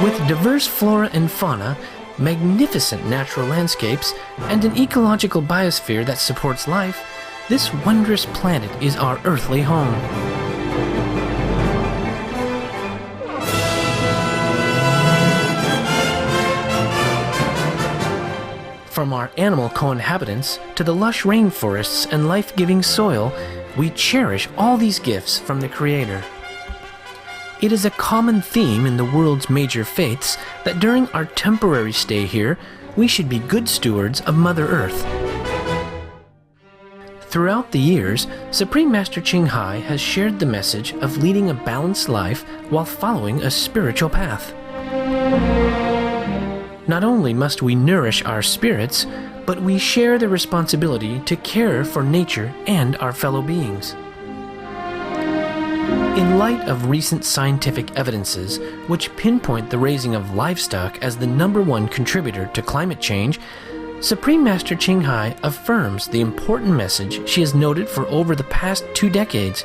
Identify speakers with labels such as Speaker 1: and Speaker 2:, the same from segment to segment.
Speaker 1: With diverse flora and fauna, magnificent natural landscapes, and an ecological biosphere that supports life, this wondrous planet is our earthly home. From our animal co-inhabitants to the lush rainforests and life-giving soil, we cherish all these gifts from the Creator. It is a common theme in the world's major faiths that during our temporary stay here, we should be good stewards of Mother Earth. Throughout the years, Supreme Master Ching Hai has shared the message of leading a balanced life while following a spiritual path. Not only must we nourish our spirits, but we share the responsibility to care for nature and our fellow beings. In light of recent scientific evidences which pinpoint the raising of livestock as the #1 contributor to climate change, Supreme Master Ching Hai affirms the important message she has noted for over the past 2 decades.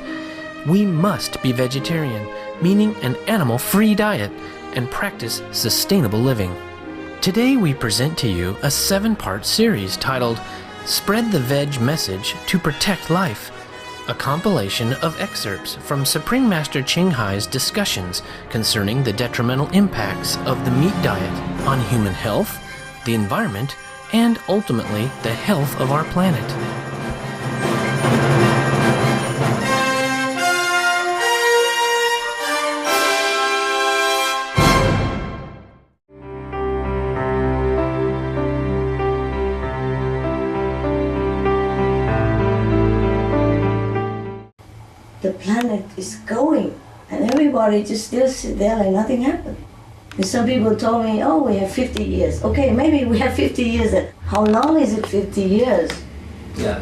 Speaker 1: We must be vegetarian, meaning an animal-free diet, and practice sustainable living. Today we present to you a 7-part series titled Spread the Veg Message to Protect Life, a compilation of excerpts from Supreme Master Ching Hai's discussions concerning the detrimental impacts of the meat diet on human health, the environment, and ultimately the health of our planet.
Speaker 2: The planet is going, and everybody just still sit there like nothing happened. And some people told me, oh, we have 50 years. Okay, maybe we have 50 years. How long is it 50 years?
Speaker 3: Yeah.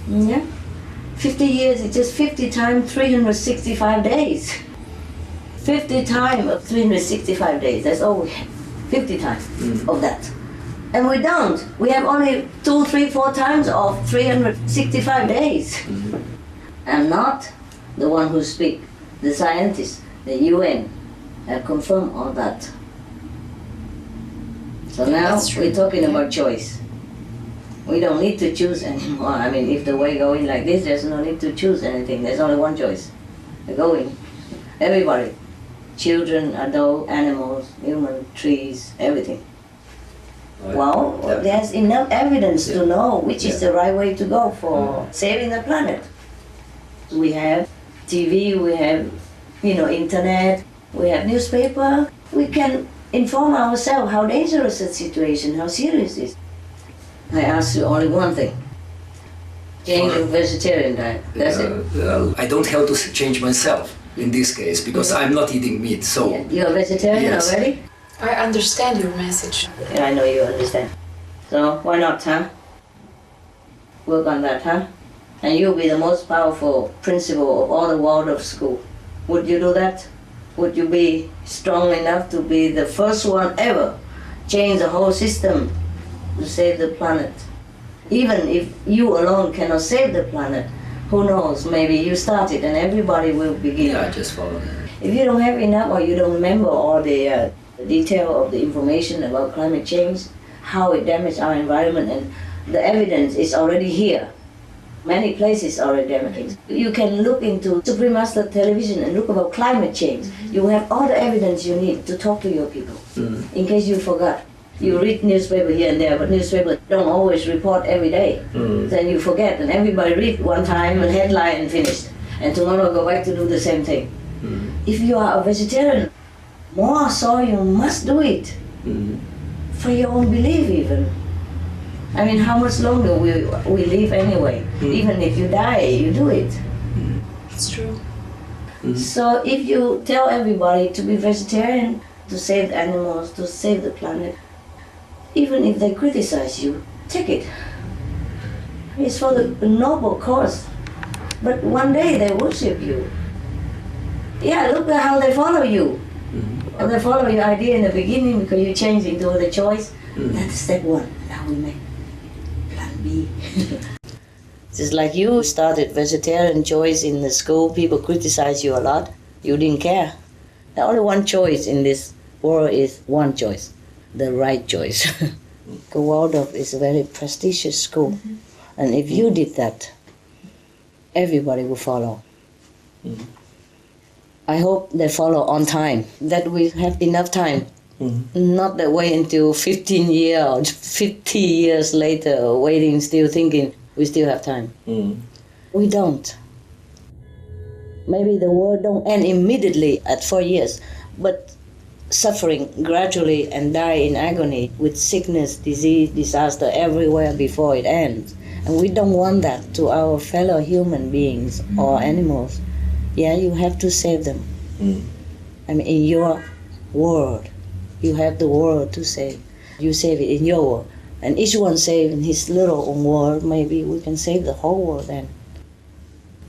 Speaker 2: Yeah? 50 years is just 50 times 365 days. 50 times of 365 days, that's all we have. 50 times of that. And we don't. We have only 2, 3, 4 times of 365 days. I'm not the one who speaks. The scientists, the UN, have confirmed all that. So now we're talking about choice. We don't need to choose anymore. I mean, if the way going like this, there's no need to choose anything. There's only one choice. We're going. Everybody. Children, adults, animals, human, trees, everything. Well, there's enough evidence to know which is the right way to go for saving the planet. We have TV, we have, internet, we have newspaper. We can inform ourselves how dangerous the situation, how serious it is. I ask you only one thing. Change your vegetarian diet. That's it.
Speaker 3: I don't have to change myself in this case because I'm not eating meat. So
Speaker 2: you're a vegetarian already?
Speaker 4: I understand your message.
Speaker 2: Yeah, I know you understand. So why not, huh? Work on that, huh? And you'll be the most powerful principal of all the world of school. Would you do that? Would you be strong enough to be the first one ever change the whole system to save the planet? Even if you alone cannot save the planet, who knows, maybe you start it and everybody will begin.
Speaker 3: Yeah, just follow that.
Speaker 2: If you don't have enough or you don't remember all the detail of the information about climate change, how it damages our environment, and the evidence is already here. Many places are already damaged. You can look into Supreme Master Television and look about climate change. You have all the evidence you need to talk to your people. In case you forgot. You read newspaper here and there, but newspaper don't always report every day. Then you forget, and everybody read one time and headline and finished. And tomorrow go back to do the same thing. If you are a vegetarian, more so you must do it. For your own belief even. I mean, how much longer we live anyway? Even if you die, you do it.
Speaker 4: It's true.
Speaker 2: So if you tell everybody to be vegetarian, to save the animals, to save the planet, even if they criticize you, take it. It's for the noble cause. But one day they worship you. Yeah, look at how they follow you. And they follow your idea in the beginning because you change into the choice. That's step 1. Now we make plan B. Just like you started vegetarian choice in the school, people criticize you a lot. You didn't care. The only one choice in this world is one choice, the right choice. Waldorf is a very prestigious school, and if you did that, everybody will follow. I hope they follow on time, that we have enough time, not that wait until 15 years or 50 years later, waiting, still thinking we still have time. We don't. Maybe the world don't end immediately at 4 years, but suffering gradually and die in agony with sickness, disease, disaster everywhere before it ends. And we don't want that to our fellow human beings or animals. Yeah, you have to save them. I mean, in your world, you have the world to save. You save it in your world. And each one save in his little own world, maybe we can save the whole world then.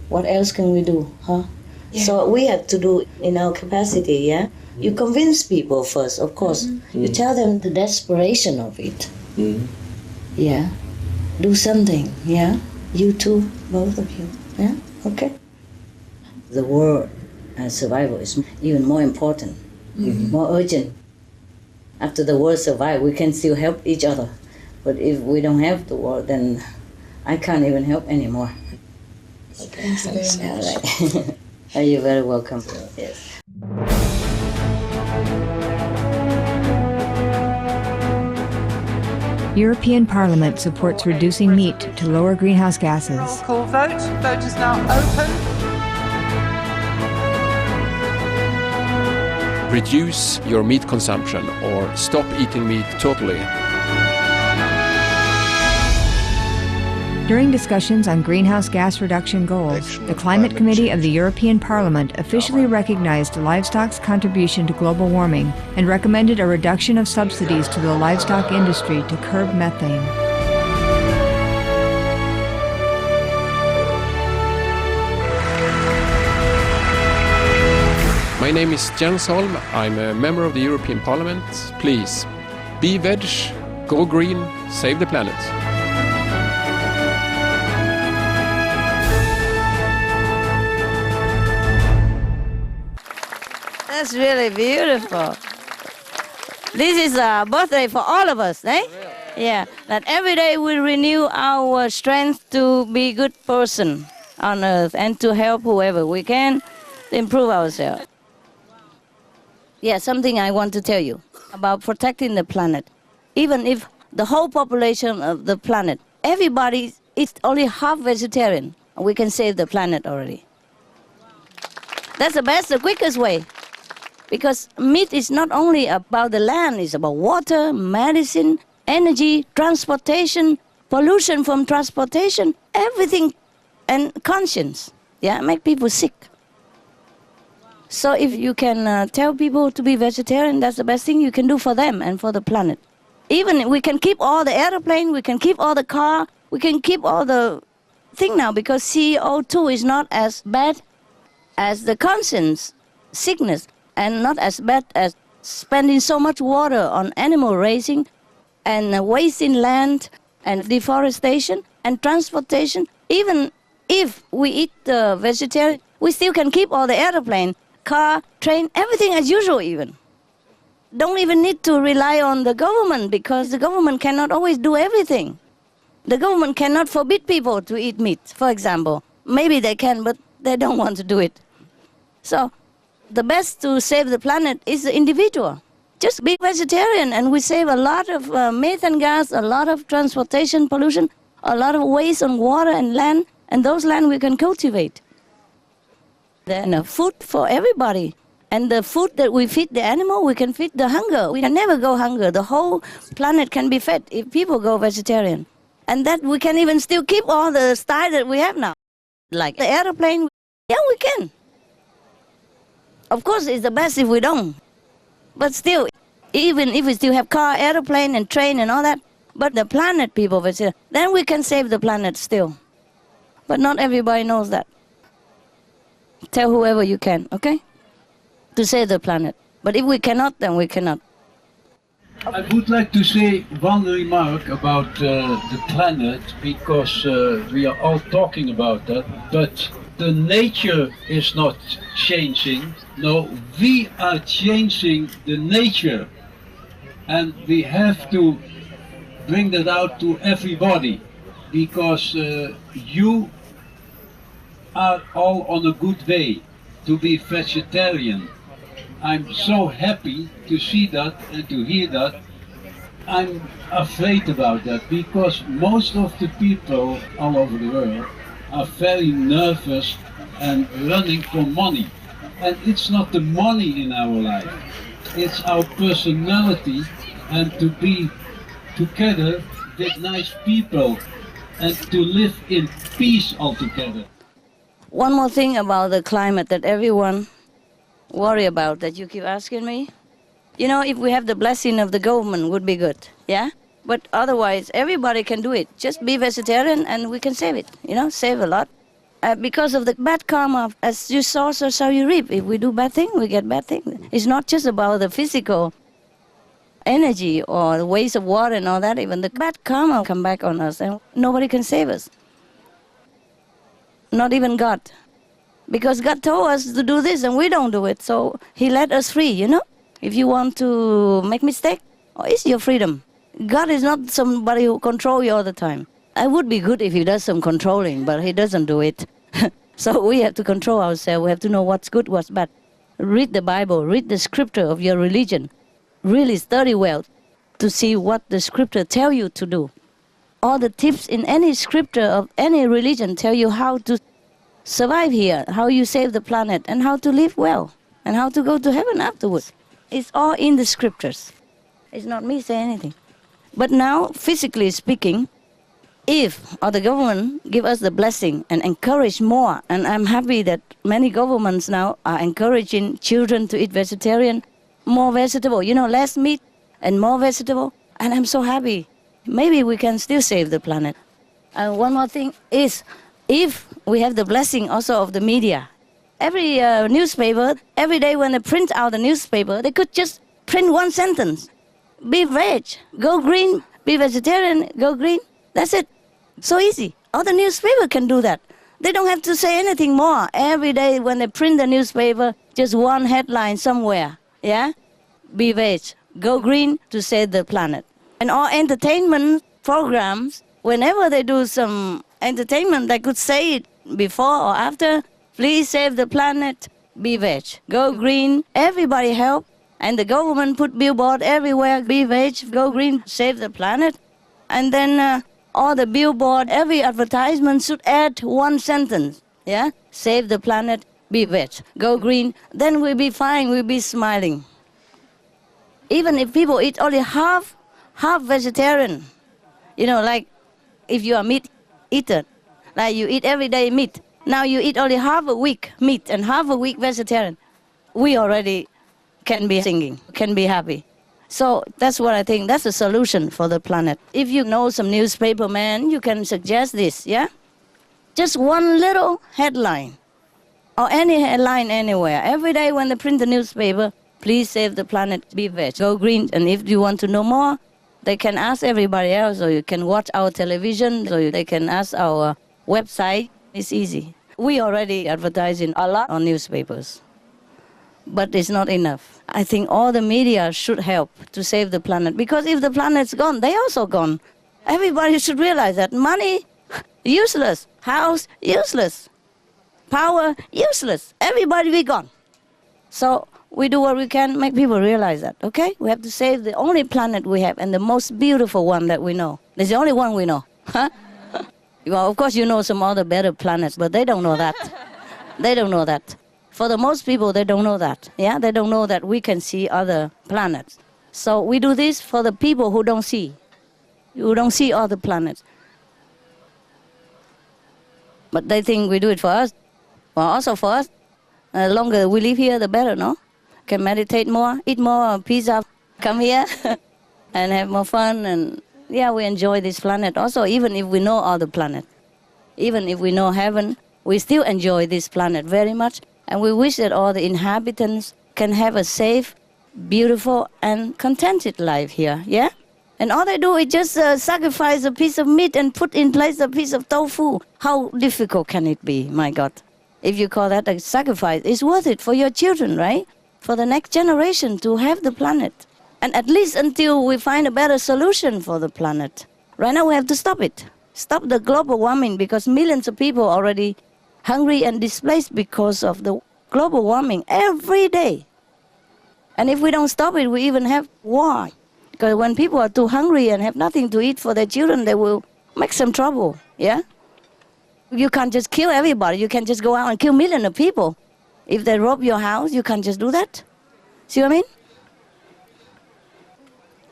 Speaker 2: What else can we do, huh? Yeah. So we have to do in our capacity, yeah? You convince people first, of course. You tell them the desperation of it. Yeah. Do something, yeah? You too, both of you, yeah? Okay. The world survival is even more important, more urgent. After the world survives, we can still help each other. But if we don't have the world, then I can't even help anymore.
Speaker 4: Thank you very much.
Speaker 2: Right. You're very welcome. Yes.
Speaker 5: European Parliament supports reducing meat to lower greenhouse gases.
Speaker 6: Roll call vote. Vote is now open.
Speaker 7: Reduce your meat consumption or stop eating meat totally.
Speaker 5: During discussions on greenhouse gas reduction goals, the Climate Committee of the European Parliament officially recognized livestock's contribution to global warming and recommended a reduction of subsidies to the livestock industry to curb methane.
Speaker 7: My name is Jens Holm. I'm a member of the European Parliament. Please, be veg, go green, save the planet.
Speaker 2: That's really beautiful. This is a birthday for all of us, eh? Yeah, that every day we renew our strength to be good person on earth and to help whoever we can to improve ourselves. Yeah, something I want to tell you about protecting the planet. Even if the whole population of the planet, everybody is only half vegetarian, we can save the planet already. That's the best, the quickest way. Because meat is not only about the land, it's about water, medicine, energy, transportation, pollution from transportation, everything, and conscience. Yeah, make people sick. So if you can tell people to be vegetarian, that's the best thing you can do for them and for the planet. Even we can keep all the airplane, we can keep all the car, we can keep all the thing now because CO2 is not as bad as the conscience sickness. And not as bad as spending so much water on animal raising and wasting land and deforestation and transportation. Even if we eat vegetarian, we still can keep all the airplane, car, train, everything as usual even. Don't even need to rely on the government because the government cannot always do everything. The government cannot forbid people to eat meat, for example. Maybe they can, but they don't want to do it. So the best to save the planet is the individual. Just be vegetarian and we save a lot of methane gas, a lot of transportation pollution, a lot of waste on water and land, and those land we can cultivate. Then food for everybody. And the food that we feed the animal, we can feed the hunger. We can never go hunger. The whole planet can be fed if people go vegetarian. And that we can even still keep all the style that we have now. Like the airplane, yeah, we can. Of course, it's the best if we don't. But still, even if we still have car, airplane, and train and all that, but the planet people, then we can save the planet still. But not everybody knows that. Tell whoever you can, okay? To save the planet. But if we cannot, then we cannot.
Speaker 8: I would like to say one remark about the planet, because we are all talking about that, but the nature is not changing. No, we are changing the nature. And we have to bring that out to everybody, because you are all on a good way to be vegetarian. I'm so happy to see that and to hear that. I'm afraid about that because most of the people all over the world are very nervous and running for money. And it's not the money in our life, it's our personality and to be together with nice people and to live in peace altogether.
Speaker 2: One more thing about the climate that everyone worry about that you keep asking me. You know, if we have the blessing of the government would be good, yeah? But otherwise, everybody can do it. Just be vegetarian and we can save it, you know, save a lot. Because of the bad karma, as you sow, so shall you reap. If we do bad thing, we get bad thing. It's not just about the physical energy or the waste of water and all that. Even the bad karma come back on us and nobody can save us. Not even God. Because God told us to do this and we don't do it, so He let us free, you know? If you want to make mistake, it's your freedom. God is not somebody who control you all the time. It would be good if He does some controlling, but He doesn't do it. So we have to control ourselves. We have to know what's good, what's bad. Read the Bible, read the scripture of your religion. Really study well to see what the scripture tell you to do. All the tips in any scripture of any religion tell you how to survive here, how you save the planet, and how to live well, and how to go to heaven afterwards. It's all in the scriptures. It's not me saying anything. But now, physically speaking, if the government give us the blessing and encourage more, and I'm happy that many governments now are encouraging children to eat vegetarian, more vegetable, you know, less meat and more vegetable, and I'm so happy. Maybe we can still save the planet. And one more thing is, if we have the blessing also of the media, every newspaper, every day when they print out the newspaper, they could just print one sentence. Be veg, go green, be vegetarian, go green. That's it. So easy. All the newspaper can do that. They don't have to say anything more. Every day when they print the newspaper, just one headline somewhere. Yeah? Be veg, go green to save the planet. And all entertainment programs, whenever they do some entertainment, they could say it before or after. Please save the planet, be veg, go green, everybody help. And the government put billboard everywhere, be veg, go green, save the planet. And then all the billboard, every advertisement should add one sentence, yeah? Save the planet, be veg, go green, then we'll be fine, we'll be smiling. Even if people eat only half vegetarian, you know, like if you are meat eater, like you eat every day meat, now you eat only half a week meat and half a week vegetarian, we already can be singing, can be happy. So that's what I think, that's a solution for the planet. If you know some newspaper man, you can suggest this, yeah? Just one little headline, or any headline anywhere. Every day when they print the newspaper, please save the planet, be veg, go green. And if you want to know more, they can ask everybody else, or you can watch our television, or they can ask our website. It's easy. We already advertising a lot on newspapers, but it's not enough. I think all the media should help to save the planet, because if the planet's gone, they also gone. Everybody should realize that. Money, useless. House, useless. Power, useless. Everybody be gone. So we do what we can, make people realize that, okay? We have to save the only planet we have and the most beautiful one that we know. It's the only one we know. Huh? Well, of course, you know some other better planets, but they don't know that. They don't know that. For the most people, they don't know that. Yeah, they don't know that we can see other planets. So we do this for the people who don't see other planets. But they think we do it for us. Well, also for us. The longer we live here, the better, no? Can meditate more, eat more pizza, come here and have more fun. And yeah, we enjoy this planet. Also, even if we know other planets, even if we know heaven, we still enjoy this planet very much. And we wish that all the inhabitants can have a safe, beautiful, and contented life here, yeah? And all they do is just sacrifice a piece of meat and put in place a piece of tofu. How difficult can it be, my God? if you call that a sacrifice, it's worth it for your children, right? For the next generation to have the planet. And at least until we find a better solution for the planet. Right now we have to stop it. Stop the global warming, because millions of people are already hungry and displaced because of the global warming every day. And if we don't stop it, we even have war. Because when people are too hungry and have nothing to eat for their children, they will make some trouble, yeah? You can't just kill everybody. You can't just go out and kill millions of people. If they rob your house, you can't just do that. See what I mean?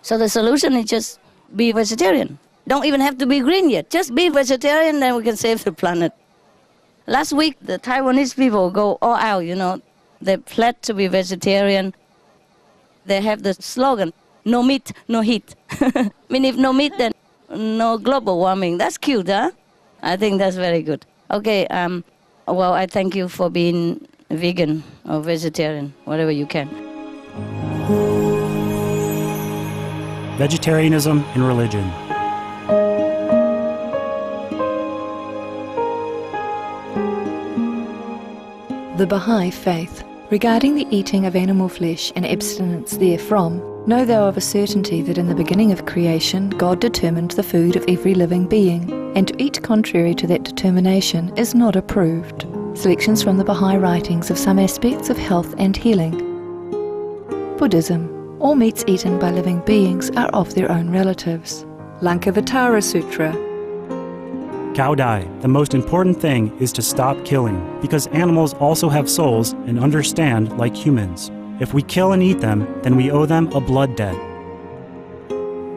Speaker 2: So the solution is just be vegetarian. Don't even have to be green yet. Just be vegetarian, then we can save the planet. Last week, the Taiwanese people go all out, you know. They pledge to be vegetarian. They have the slogan, no meat, no heat. I mean, if no meat, then no global warming. That's cute, huh? I think that's very good. Okay, well, I thank you for being vegan or vegetarian, whatever you can.
Speaker 9: Vegetarianism and religion.
Speaker 10: The Baha'i Faith. Regarding the eating of animal flesh and abstinence therefrom, know thou of a certainty that in the beginning of creation God determined the food of every living being, and to eat contrary to that determination is not approved. Selections from the Baha'i writings of some aspects of health and healing. Buddhism. All meats eaten by living beings are of their own relatives. Lankavatara Sutra.
Speaker 9: Cao Dai, the most important thing is to stop killing, because animals also have souls and understand like humans. If we kill and eat them, then we owe them a blood debt.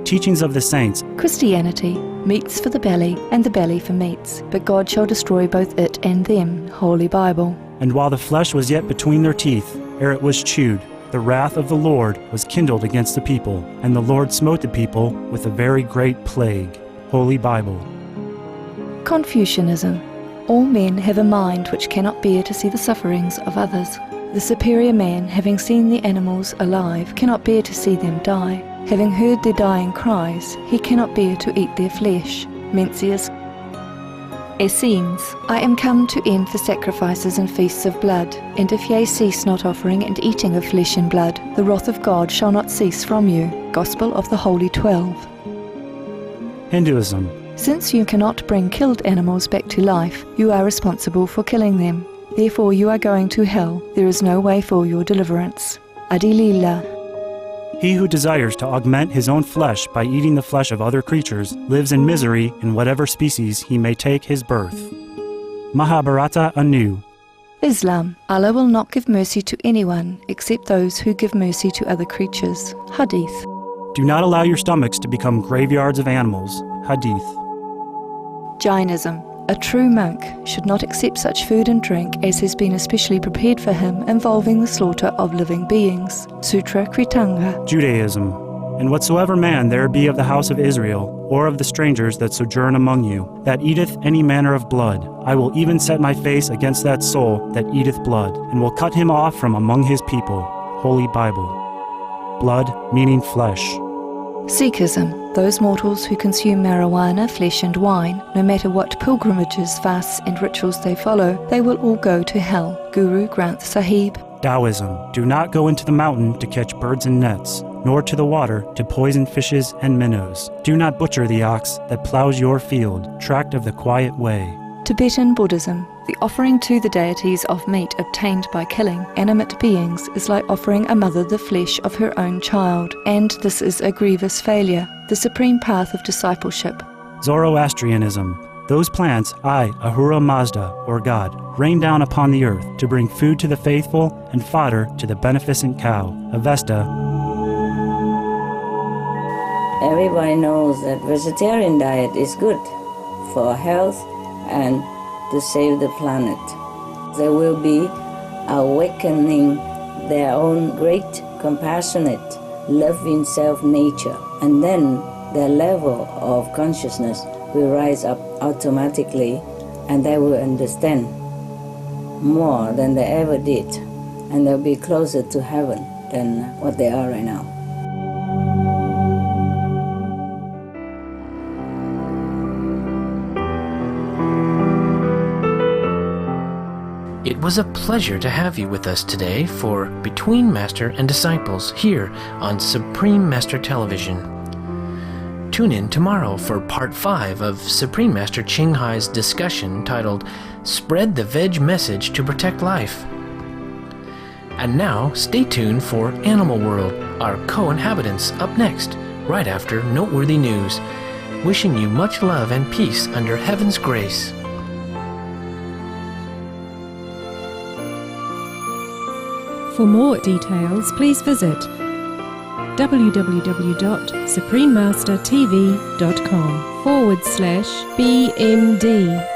Speaker 9: Teachings of the Saints.
Speaker 10: Christianity. Meats for the belly, and the belly for meats, but God shall destroy both it and them. Holy Bible.
Speaker 9: And while the flesh was yet between their teeth, ere it was chewed, the wrath of the Lord was kindled against the people, and the Lord smote the people with a very great plague. Holy Bible.
Speaker 10: Confucianism. All men have a mind which cannot bear to see the sufferings of others. The superior man, having seen the animals alive, cannot bear to see them die. Having heard their dying cries, he cannot bear to eat their flesh. Mencius. Essenes. I am come to end the sacrifices and feasts of blood, and if ye cease not offering and eating of flesh and blood, the wrath of God shall not cease from you. Gospel of the Holy 12.
Speaker 9: Hinduism.
Speaker 10: Since you cannot bring killed animals back to life, you are responsible for killing them. Therefore you are going to hell. There is no way for your deliverance. Adilila.
Speaker 9: He who desires to augment his own flesh by eating the flesh of other creatures lives in misery in whatever species he may take his birth. Mahabharata anew.
Speaker 10: Islam. Allah will not give mercy to anyone except those who give mercy to other creatures. Hadith.
Speaker 9: Do not allow your stomachs to become graveyards of animals. Hadith.
Speaker 10: Jainism. A true monk should not accept such food and drink as has been especially prepared for him involving the slaughter of living beings. Sutra Kritanga.
Speaker 9: Judaism. And whatsoever man there be of the house of Israel, or of the strangers that sojourn among you, that eateth any manner of blood, I will even set my face against that soul that eateth blood, and will cut him off from among his people. Holy Bible. Blood meaning flesh.
Speaker 10: Sikhism. Those mortals who consume marijuana, flesh and wine, no matter what pilgrimages, fasts and rituals they follow, they will all go to hell. Guru Granth Sahib.
Speaker 9: Taoism. Do not go into the mountain to catch birds and nets, nor to the water to poison fishes and minnows. Do not butcher the ox that plows your field, tract of the quiet way.
Speaker 10: Tibetan Buddhism. The offering to the deities of meat obtained by killing animate beings is like offering a mother the flesh of her own child, and this is a grievous failure, the supreme path of discipleship.
Speaker 9: Zoroastrianism. Those plants I, Ahura Mazda, or God, rain down upon the earth to bring food to the faithful and fodder to the beneficent cow. Avesta.
Speaker 2: Everybody knows that vegetarian diet is good for health and to save the planet. They will be awakening their own great, compassionate, loving self-nature, and then their level of consciousness will rise up automatically, and they will understand more than they ever did, and they'll be closer to heaven than what they are right now.
Speaker 1: It was a pleasure to have you with us today for Between Master and Disciples here on Supreme Master Television. Tune in tomorrow for Part 5 of Supreme Master Ching Hai's discussion titled Spread the Veg Message to Protect Life. And now, stay tuned for Animal World, our co-inhabitants, up next, right after Noteworthy News. Wishing you much love and peace under Heaven's grace.
Speaker 11: For more details, please visit www.suprememastertv.com/BMD